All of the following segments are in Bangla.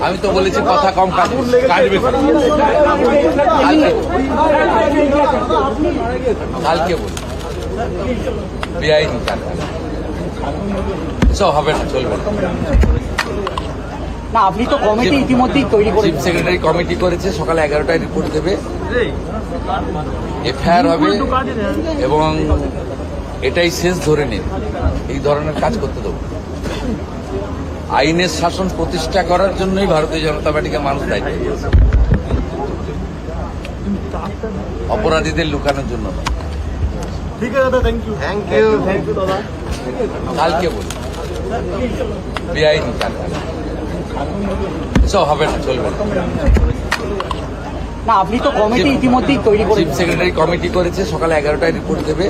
আমি তো বলেছি কথা কম কাটবে কালকে বলি বেআইনি কারখানা সব হবে না, চলবে না। আপনি তো কমিটি ইতিমধ্যেই তৈরি করে চিফ সেক্রেটারি কমিটি করেছে, সকালে 11টায় রিপোর্ট দেবে, এফআইআর হবে এবং এটাই শেষ ধরে নিন এই ধরনের কাজ করতে দেবো। আইনের শাসন প্রতিষ্ঠা করার জন্যই ভারতীয় জনতা পার্টিকে মানুষ দায়িত্ব দিয়েছে, অপরাধীদের লুকানোর জন্য নয়। ঠিক আছে দাদা, থ্যাংক ইউ দাদা। কালকে বলি বেআইনি কারখানা সব হবে না, চলবে না। আপনি তো কমিটি ইতিমধ্যেই তৈরি করে চিফ সেক্রেটারি কমিটি করেছে, সকালে 11টায় রিপোর্ট দেবে,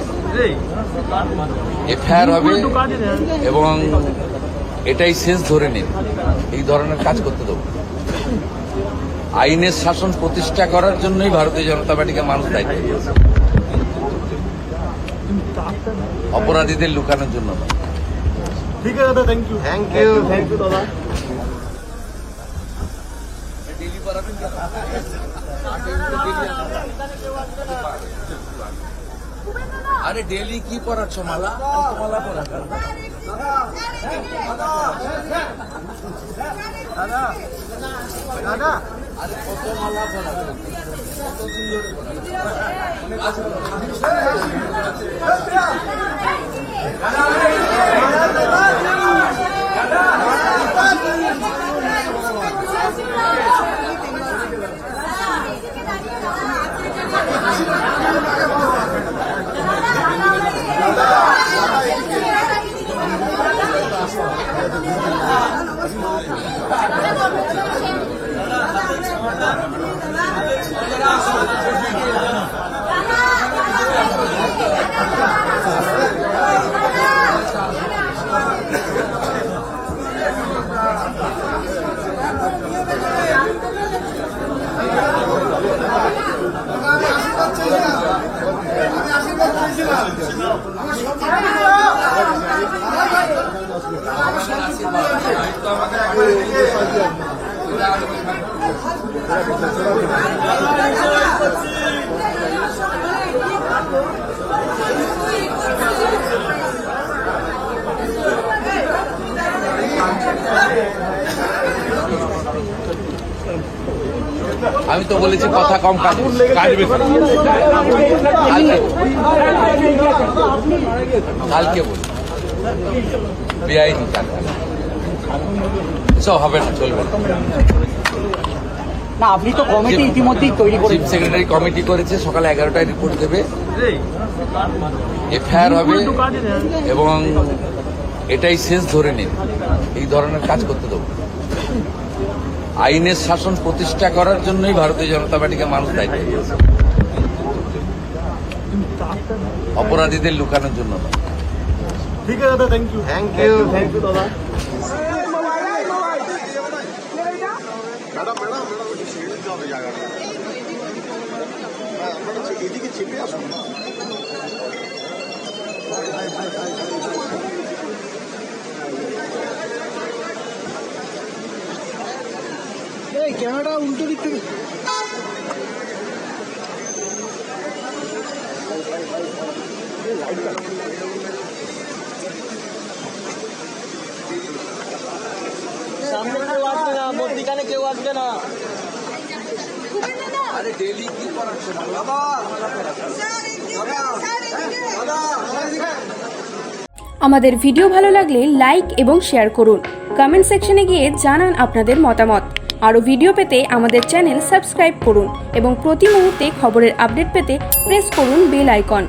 এফআইআর হবে এবং এটাই শেষ ধরে নিন এই ধরনের কাজ করতে দেবো। আইনের শাসন প্রতিষ্ঠা করার জন্যই ভারতীয় জনতা পার্টিকে মানুষ দায়িত্ব দিয়েছে, অপরাধীদের লুকানোর জন্য নয়। ঠিক আছে দাদা, থ্যাংক ইউ দাদা। আরে ডেলি কি পড়াচ্ছ মালা? মালা পড়াচ্ছ দাদা, আরে কত মালা পড়াচ্ছ, কত সুন্দর আমি তো বলেছি কথা কম কাটবে কালকে বলি বেআইনি কারখানা সব হবে না, চলবে না। আপনি তো কমিটি ইতিমধ্যেই তৈরি করে চিফ সেক্রেটারি কমিটি করেছে, সকালে 11টায় রিপোর্ট দেবে, এফআইআর হবে এবং এটাই শেষ ধরে নিন এই ধরনের কাজ করতে দেবো। আইনের শাসন প্রতিষ্ঠা করার জন্যই ভারতীয় জনতা পার্টিকে মানুষ দায়িত্ব দিয়েছে, অপরাধীদের লুকানোর জন্য নয়। ঠিক আছে দাদা, থ্যাংক ইউ দাদা। এদিকে চেপে আসুন। এই ক্যামেরা উল্টো দিক থেকে। সামনে কেউ আসবে না, মধ্যিখানে কেউ আসবে না। আরে ডেলি কি পড়াচ্ছ আমাদের ভিডিও ভালো লাগলে লাইক এবং শেয়ার করুন। কমেন্ট সেকশনে গিয়ে জানান আপনাদের মতামত। আরও ভিডিও পেতে আমাদের চ্যানেল সাবস্ক্রাইব করুন এবং প্রতি মুহূর্তে খবরের আপডেট পেতে প্রেস করুন বেল আইকন।